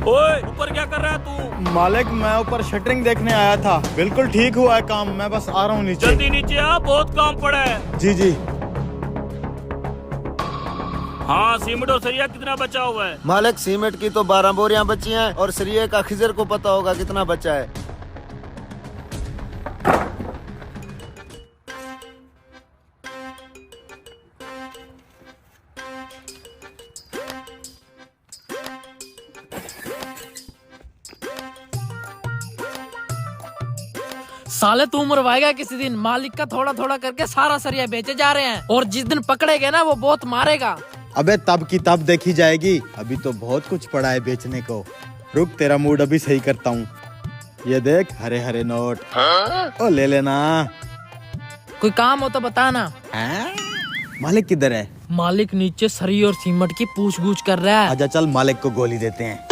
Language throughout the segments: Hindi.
ओए ऊपर क्या कर रहा है तू? मालिक मैं ऊपर शटरिंग देखने आया था। बिल्कुल ठीक हुआ है काम, मैं बस आ रहा हूँ नीचे। जल्दी नीचे आ, बहुत काम पड़ा है। जी जी। हाँ सीमेंट और सरिया कितना बचा हुआ है? मालिक सीमेंट की तो 12 बोरियां बची हैं और सरिये का खिजर को पता होगा कितना बचा है। साले तू मरवाएगा किसी दिन। मालिक का थोड़ा थोड़ा करके सारा सरिया बेचे जा रहे हैं और जिस दिन पकड़ेगा ना वो बहुत मारेगा। अबे तब की तब देखी जाएगी, अभी तो बहुत कुछ पड़ा है बेचने को। रुक तेरा मूड अभी सही करता हूँ। ये देख हरे हरे नोट। ओ ले लेना। कोई काम हो तो बताना। मालिक किधर है? मालिक नीचे सरिया और सीमेंट की पूछ-गूछ कर रहा है। आजा चल मालिक को गोली देते हैं।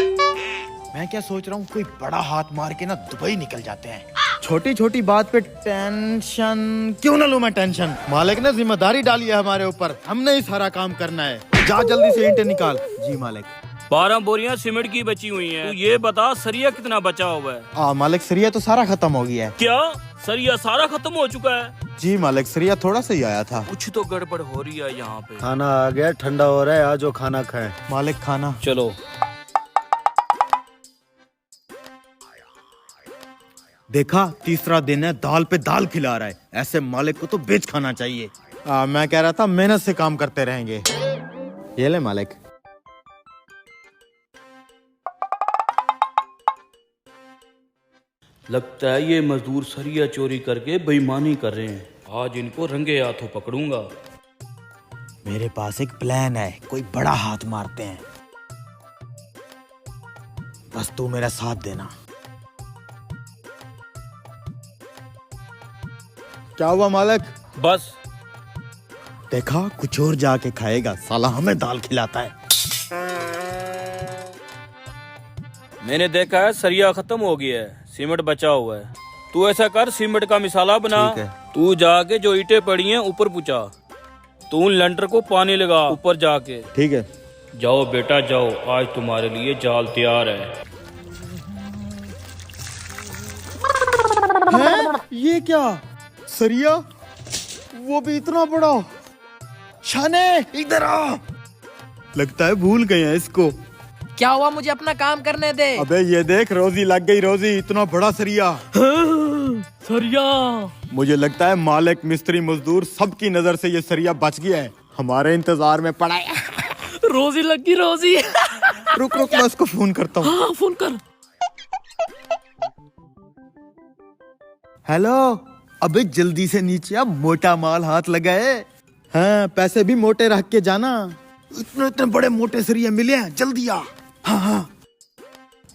मैं क्या सोच रहा हूँ, कोई बड़ा हाथ मार के ना दुबई निकल जाते हैं। छोटी छोटी बात पे टेंशन क्यों ना लूं मैं टेंशन। मालिक ने जिम्मेदारी डाली है हमारे ऊपर, हमने ही सारा काम करना है। जा जल्दी से ईंटें निकाल। जी मालिक। 12 बोरियां सीमेंट की बची हुई हैं। तू ये बता सरिया कितना बचा हुआ है? मालिक सरिया तो सारा खत्म हो गया है। क्या सरिया सारा खत्म हो चुका है? जी मालिक सरिया थोड़ा सा ही आया था। कुछ तो गड़बड़ हो रही है यहाँ पे। खाना आ गया, ठंडा हो रहा है, आज जो खाना खाए। मालिक खाना। चलो। देखा तीसरा दिन है, दाल पे दाल खिला रहा है। ऐसे मालिक को तो बेच खाना चाहिए। मैं कह रहा था मेहनत से काम करते रहेंगे। ये ले मालिक। लगता है ये मजदूर सरिया चोरी करके बेईमानी कर रहे हैं। आज इनको रंगे हाथों पकड़ूंगा। मेरे पास एक प्लान है, कोई बड़ा हाथ मारते हैं। बस तू मेरा साथ देना। क्या हुआ मालिक? बस देखा कुछ और जाके खाएगा, साला हमें दाल खिलाता है। मैंने देखा है सरिया खत्म हो गया है, सीमेंट बचा हुआ है। तू ऐसा कर, सीमेंट का मिसाला बना। ठीक है। तू जाके जो ईंटें पड़ी हैं ऊपर पूछा। तू लंटर को पानी लगा ऊपर जाके। ठीक है। जाओ बेटा जाओ, आज तुम्हारे लिए जाल तैयार है। ये क्या सरिया, वो भी इतना बड़ा। शाने इधर आ। लगता है भूल गए हैं इसको। क्या हुआ, मुझे अपना काम करने दे। अबे ये देख रोजी लग गई। रोजी इतना बड़ा सरिया। सरिया मुझे लगता है मालिक मिस्त्री मजदूर सबकी नजर से ये सरिया बच गया है, हमारे इंतजार में पड़ा है। रोजी लगी रोजी। रुक रुक मैं उसको फोन करता हूँ। हाँ फोन कर। हेलो। अबे जल्दी से नीचे आ, मोटा माल हाथ लगाए। हाँ पैसे भी मोटे रख के जाना। इतने इतने बड़े मोटे सरिया मिले हैं, जल्दी आ। हाँ हाँ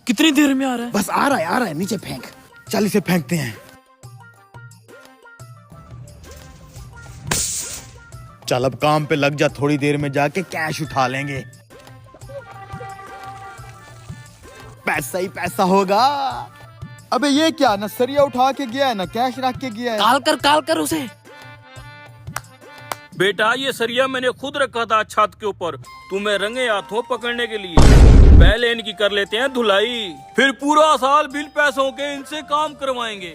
कितनी देर में आ रहा है? बस आ रहा है। नीचे फेंक। चल इसे फेंकते हैं। चल अब काम पे लग जा, थोड़ी देर में जाके कैश उठा लेंगे। पैसा ही पैसा होगा। अबे ये क्या, ना सरिया उठा के गया है ना कैश रख के गया है। काल कर उसे। बेटा ये सरिया मैंने खुद रखा था छत के ऊपर, तुम्हें रंगे हाथों पकड़ने के लिए। पहले इनकी कर लेते हैं धुलाई, फिर पूरा साल बिल पैसों के इनसे काम करवाएंगे।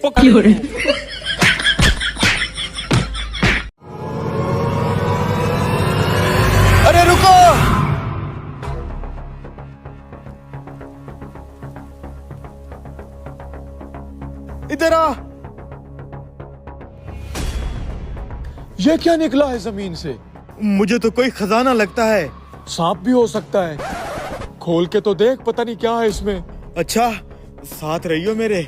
अरे रुको। इधर आ। ये क्या निकला है जमीन से? मुझे तो कोई खजाना लगता है। सांप भी हो सकता है। खोल के तो देख, पता नहीं क्या है इसमें। अच्छा साथ रहियो मेरे।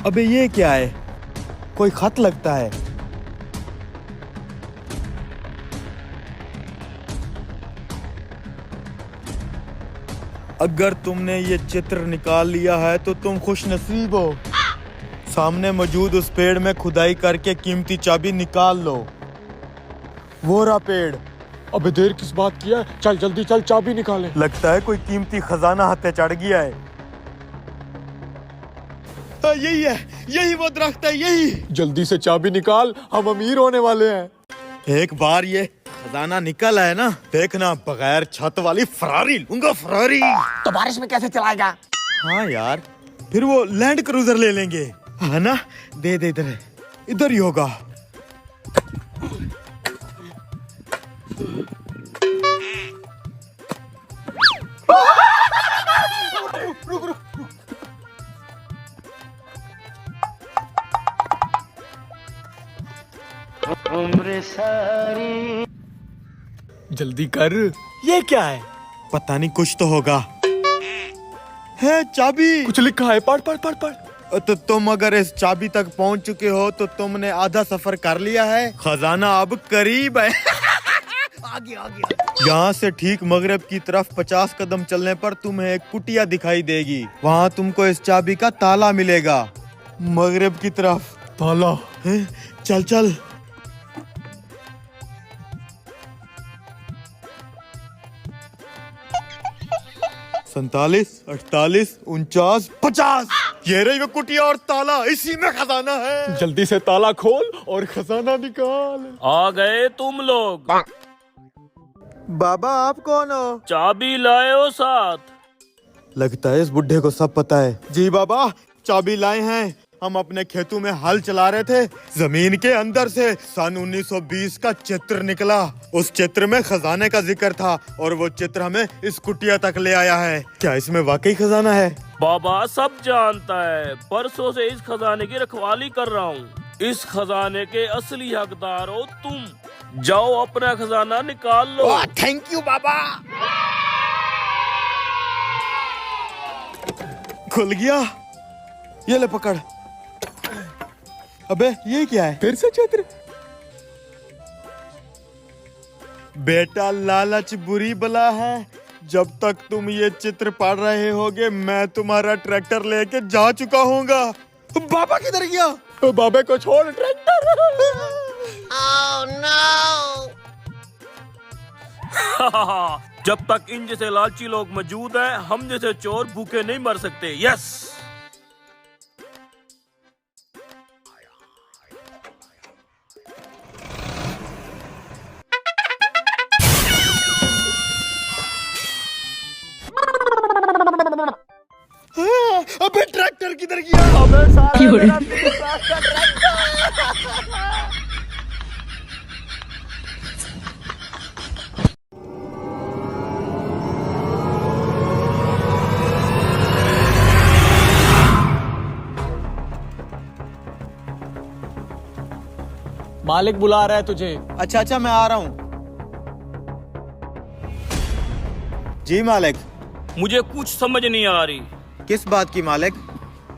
अबे ये क्या है, कोई खत लगता है। अगर तुमने ये चित्र निकाल लिया है तो तुम खुश नसीब हो। सामने मौजूद उस पेड़ में खुदाई करके कीमती चाबी निकाल लो। वो रहा पेड़। अबे देर किस बात की है, चल जल्दी चल, चाबी निकाले। लगता है कोई कीमती खजाना हाथे चढ़ गया है। यही है, यही वो दरख्त है, यही। जल्दी से चाबी निकाल, हम अमीर होने वाले हैं। एक बार ये खजाना निकल आए ना, देखना बगैर छत वाली फरारी लूंगा, फरारी। तो बारिश में कैसे चलाएगा? हाँ यार, फिर वो लैंड क्रूजर ले लेंगे, है ना? दे दे, इधर इधर ही होगा। जल्दी कर। ये क्या है? पता नहीं, कुछ तो होगा। है चाबी। कुछ लिखा है, पढ़ पढ़ पढ़ पढ़। तो तुम अगर इस चाबी तक पहुंच चुके हो तो तुमने आधा सफर कर लिया है। खजाना अब करीब है। आगे आगे। यहाँ से ठीक मगरब की तरफ 50 कदम चलने पर तुम्हें एक कुटिया दिखाई देगी। वहाँ तुमको इस चाबी का ताला मिलेगा। मगरब की तरफ ताला। हैं? चल चल। 47, 48, 49, 50। ये रही वो कुटिया और ताला, इसी में खजाना है। जल्दी से ताला खोल और खजाना निकाल। आ गए तुम लोग। बाबा आप कौन हो? चाबी लाए हो साथ? लगता है इस बुढ़े को सब पता है। जी बाबा, चाबी लाए हैं। हम अपने खेतों में हल चला रहे थे, जमीन के अंदर से सन 1920 का चित्र निकला। उस चित्र में खजाने का जिक्र था और वो चित्र हमें इस कुटिया तक ले आया है। क्या इसमें वाकई खजाना है? बाबा सब जानता है, परसों से इस खजाने की रखवाली कर रहा हूँ। इस खजाने के असली हकदार हो तुम। जाओ अपना खजाना निकाल लो। थैंक यू बाबा। खुल गया। ये ले पकड़। अबे ये क्या है? फिर से चित्र। बेटा लालच बुरी बला है। जब तक तुम ये चित्र पढ़ रहे होगे मैं तुम्हारा ट्रैक्टर लेके जा चुका हूँगा। बाबा किधर गया? बाबे को छोड़ ट्रैक्टर। जब तक इन जैसे लालची लोग मौजूद हैं, हम जैसे चोर भूखे नहीं मर सकते। यस। अबे ट्रैक्टर किधर गया? अबे सारा मेरा ट्रैक्टर। मालिक बुला रहा है तुझे। अच्छा अच्छा, मैं आ रहा हूँ। जी मालिक। मुझे कुछ समझ नहीं आ रही। किस बात की मालिक?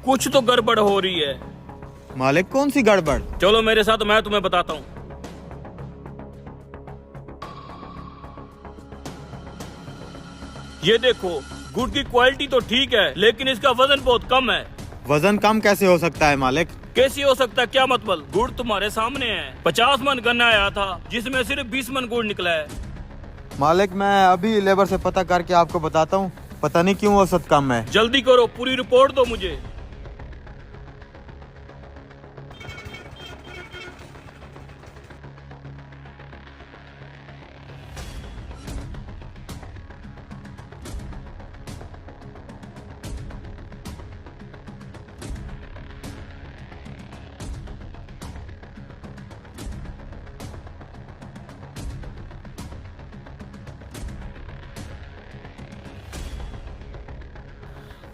कुछ तो गड़बड़ हो रही है। मालिक कौन सी गड़बड़? चलो मेरे साथ, मैं तुम्हें बताता हूँ। ये देखो, गुड़ की क्वालिटी तो ठीक है लेकिन इसका वजन बहुत कम है। वजन कम कैसे हो सकता है मालिक? कैसे हो सकता है? क्या मतलब? गुड़ तुम्हारे सामने है। 50 मन गन्ना आया था जिसमें सिर्फ 20 मन गुड़ निकला है। मालिक मैं अभी लेबर से पता करके आपको बताता हूँ। पता नहीं क्यों औसत कम है। जल्दी करो, पूरी रिपोर्ट दो मुझे।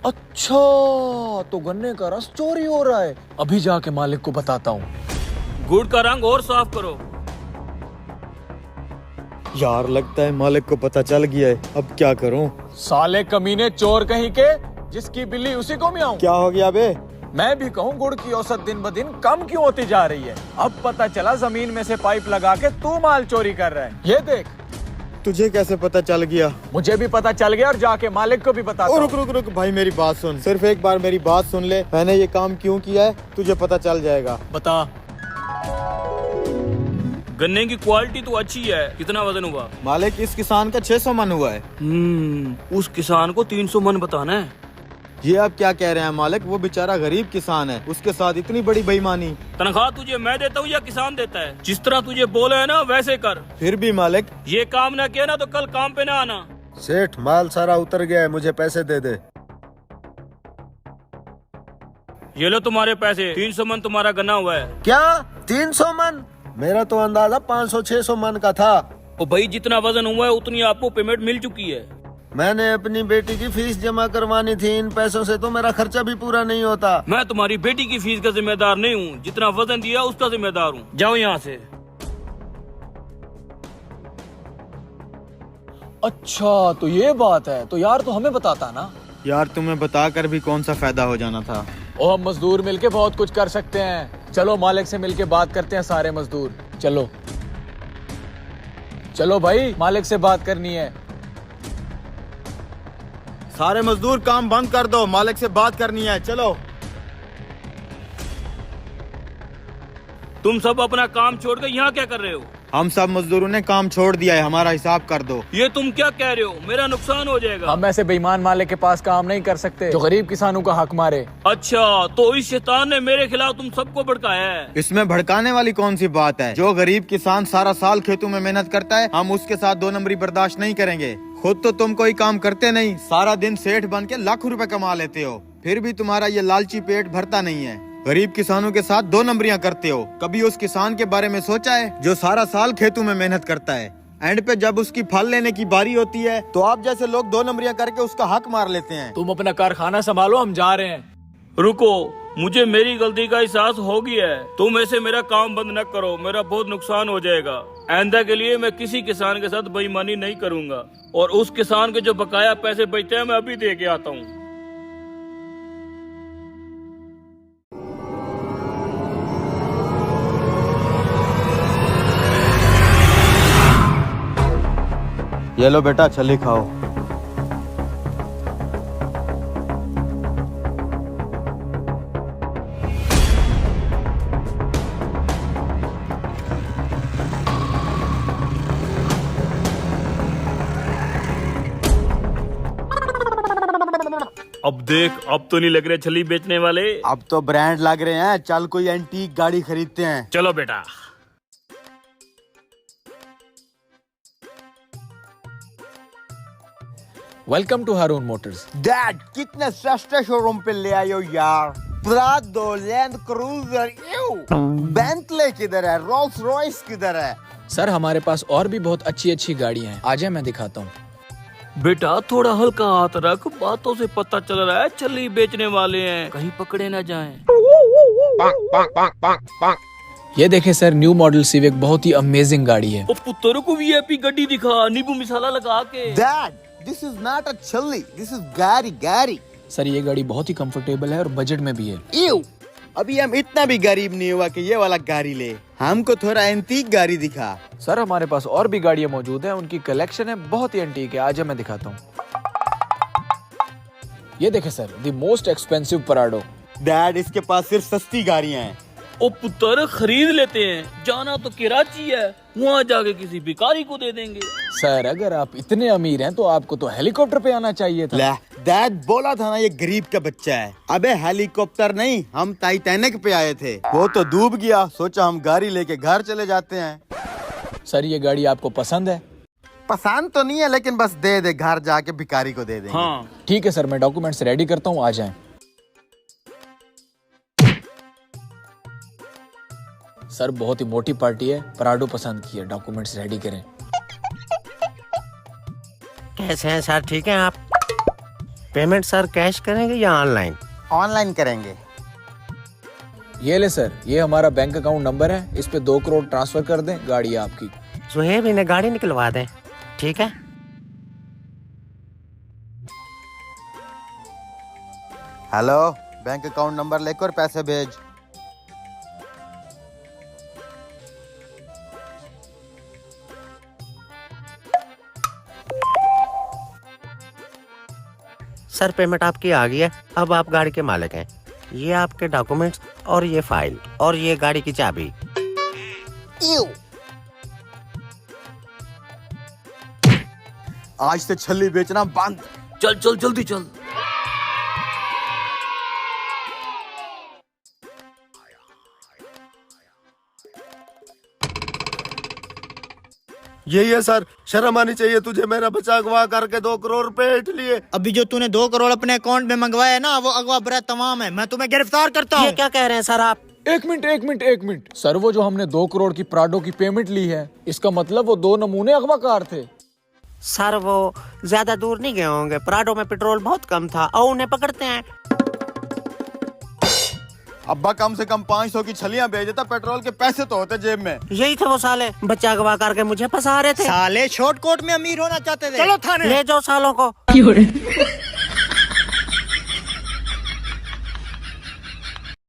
अच्छा, तो गन्ने का रस चोरी हो रहा है। अभी जाके मालिक को बताता हूँ। गुड़ का रंग और साफ करो। यार लगता है मालिक को पता चल गया है। अब क्या करूँ? साले कमीने चोर कहीं के, जिसकी बिल्ली उसी को मियाऊं। क्या हो गया बे? मैं भी कहूँ गुड़ की औसत दिन ब दिन कम क्यों होती जा रही है। अब पता चला जमीन में से पाइप लगा के तू माल चोरी कर रहा है। ये देख। तुझे कैसे पता चल गया? मुझे भी पता चल गया और जाके मालिक को भी बता। रुक रुक रुक भाई, मेरी बात सुन। सिर्फ एक बार मेरी बात सुन ले। मैंने ये काम क्यों किया है तुझे पता चल जाएगा। बता। गन्ने की क्वालिटी तो अच्छी है। कितना वजन हुआ? मालिक इस किसान का 600 मन हुआ है। उस किसान को 300 मन बताना है। ये आप क्या कह रहे हैं मालिक? वो बेचारा गरीब किसान है, उसके साथ इतनी बड़ी बेईमानी। तनख्वाह तुझे मैं देता हूँ या किसान देता है? जिस तरह तुझे बोला है ना वैसे कर। फिर भी मालिक, ये काम ना किया ना तो कल काम पे ना आना। सेठ, माल सारा उतर गया है, मुझे पैसे दे दे। ये लो तुम्हारे पैसे, 300 मन तुम्हारा गना हुआ है। क्या 300 मन? मेरा तो अंदाजा 500-600 मन का था। ओ भाई, जितना वजन हुआ है उतनी आपको पेमेंट मिल चुकी है। मैंने अपनी बेटी की फीस जमा करवानी थी, इन पैसों से तो मेरा खर्चा भी पूरा नहीं होता। मैं तुम्हारी बेटी की फीस का जिम्मेदार नहीं हूँ, जितना वजन दिया उसका जिम्मेदार हूँ। जाओ यहाँ से। अच्छा तो ये बात है, तो यार तो हमें बताता ना। यार तुम्हें बताकर भी कौन सा फायदा हो जाना था। और हम मजदूर मिलके बहुत कुछ कर सकते हैं। चलो मालिक से मिलके बात करते हैं सारे मजदूर। चलो चलो भाई, मालिक से बात करनी है। सारे मजदूर काम बंद कर दो, मालिक से बात करनी है। चलो। तुम सब अपना काम छोड़कर यहाँ क्या कर रहे हो? हम सब मजदूरों ने काम छोड़ दिया है, हमारा हिसाब कर दो। ये तुम क्या कह रहे हो? मेरा नुकसान हो जाएगा। हम ऐसे बेईमान मालिक के पास काम नहीं कर सकते जो गरीब किसानों का हक मारे। अच्छा, तो इस शैतान ने मेरे खिलाफ तुम सबको भड़काया है। इसमें भड़काने वाली कौन सी बात है? जो गरीब किसान सारा साल खेतों में मेहनत करता है, हम उसके साथ 2 नंबरी बर्दाश्त नहीं करेंगे। खुद तो तुम कोई काम करते नहीं, सारा दिन सेठ बन के लाखों रुपए कमा लेते हो, फिर भी तुम्हारा ये लालची पेट भरता नहीं है। गरीब किसानों के साथ 2 नंबरियां करते हो। कभी उस किसान के बारे में सोचा है जो सारा साल खेतों में मेहनत करता है? एंड पे जब उसकी फल लेने की बारी होती है तो आप जैसे लोग 2 नंबरियां करके उसका हक मार लेते हैं। तुम अपना कारखाना संभालो, हम जा रहे हैं। रुको, मुझे मेरी गलती का एहसास हो गया है। तुम ऐसे मेरा काम बंद न करो, मेरा बहुत नुकसान हो जाएगा। आइंदा के लिए मैं किसी किसान के साथ बेईमानी नहीं करूंगा। और उस किसान के जो बकाया पैसे बचते हैं मैं अभी दे के आता हूँ। ये लो बेटा, छली खाओ। अब देख, अब तो नहीं लग रहे छली बेचने वाले। अब तो ब्रांड लग रहे हैं। चल कोई एंटीक गाड़ी खरीदते हैं। चलो बेटा। Welcome to Haroon Motors. Dad, कितने सस्ते शोरूम पे ले आए हो यार। प्राडो, लैंड क्रूजर, बेंटले किधर है? रोल्स रॉयस किधर है? सर हमारे पास और भी बहुत अच्छी अच्छी गाड़ियाँ हैं, आजा मैं दिखाता हूँ। बेटा थोड़ा हल्का हाथ रख, बातों से पता चल रहा है छली बेचने वाले हैं, कहीं पकड़े ना जाएं। ये देखें सर, न्यू मॉडल सिविक बहुत ही अमेजिंग गाड़ी है। ओ पुत्र को वीआईपी गड्डी दिखा, नींबू मिसाला लगा के। Dad, this is not a chhalli, this is gaadi. Sir ये गाड़ी बहुत ही कंफर्टेबल है और बजट में भी है। Ew! अभी हम इतना भी गरीब नहीं हुआ कि ये वाला गाड़ी ले। हमको थोड़ा एंटीक गाड़ी दिखा। सर हमारे पास और भी गाड़ियाँ मौजूद हैं, उनकी कलेक्शन है बहुत ही एंटीक है, आजा मैं दिखाता हूँ। ये देखें sir, the most expensive पराडो। Dad, इसके पास सिर्फ सस्ती गाड़ियाँ हैं। ओ पुत्र खरीद लेते हैं, जाना तो कराची है, वहाँ जाके किसी भिखारी को दे देंगे। सर अगर आप इतने अमीर हैं तो आपको तो हेलीकॉप्टर पे आना चाहिए था। ले, डैड बोला था ना ये गरीब का बच्चा है। अबे हेलीकॉप्टर नहीं, हम टाइटैनिक पे आए थे, वो तो डूब गया। सोचा हम गाड़ी लेके घर चले जाते हैं। सर ये गाड़ी आपको पसंद है? पसंद तो नहीं है, लेकिन बस दे दे, घर जाके भिखारी को दे देंगे। हाँ ठीक है सर, मैं डॉक्यूमेंट्स रेडी करता हूँ, आ जाएं। सर बहुत ही मोटी पार्टी है, पराडो पसंद की है, डॉक्यूमेंट्स रेडी करें। कैसे हैं सर, ठीक हैं आप? पेमेंट सर कैश करेंगे या ऑनलाइन? ऑनलाइन करेंगे। ये ले सर, ये हमारा बैंक अकाउंट नंबर है, इस पे 2 करोड़ ट्रांसफर कर दें, गाड़ी है आपकी। सुहेब इन्हें गाड़ी निकलवा दें, ठीक है? हेलो, बैंक अकाउंट नंबर लेकर पैसे भेज। सर पेमेंट आपकी आ गई है, अब आप गाड़ी के मालिक हैं। ये आपके डॉक्यूमेंट्स और ये फाइल और ये गाड़ी की चाबी। आज से छल्ली बेचना बंद। चल चल जल्दी चल। यही है सर, शर्म आनी चाहिए तुझे। मेरा बच्चा अगवा करके 2 करोड़ रुपए ऐंठ लिए। अभी जो तूने 2 करोड़ अपने अकाउंट में मंगवाया है ना, वो अगवा बरा तमाम है। मैं तुम्हें गिरफ्तार करता ये हूँ। क्या कह रहे हैं सर आप? एक मिनट सर, वो जो हमने 2 करोड़ की प्राडो की पेमेंट ली है, इसका मतलब वो 2 नमूने अगवाकार थे। सर वो ज्यादा दूर नहीं गए होंगे, प्राडो में पेट्रोल बहुत कम था और उन्हें पकड़ते हैं। अब्बा कम से कम 500 की छलियां भेज देता, पेट्रोल के पैसे तो होते जेब में। यही थे वो साले, बच्चा अगवा करके मुझे फंसा रहे थे। साले शॉर्ट कोट में अमीर होना चाहते थे। चलो थाने। ले जाओ सालों को।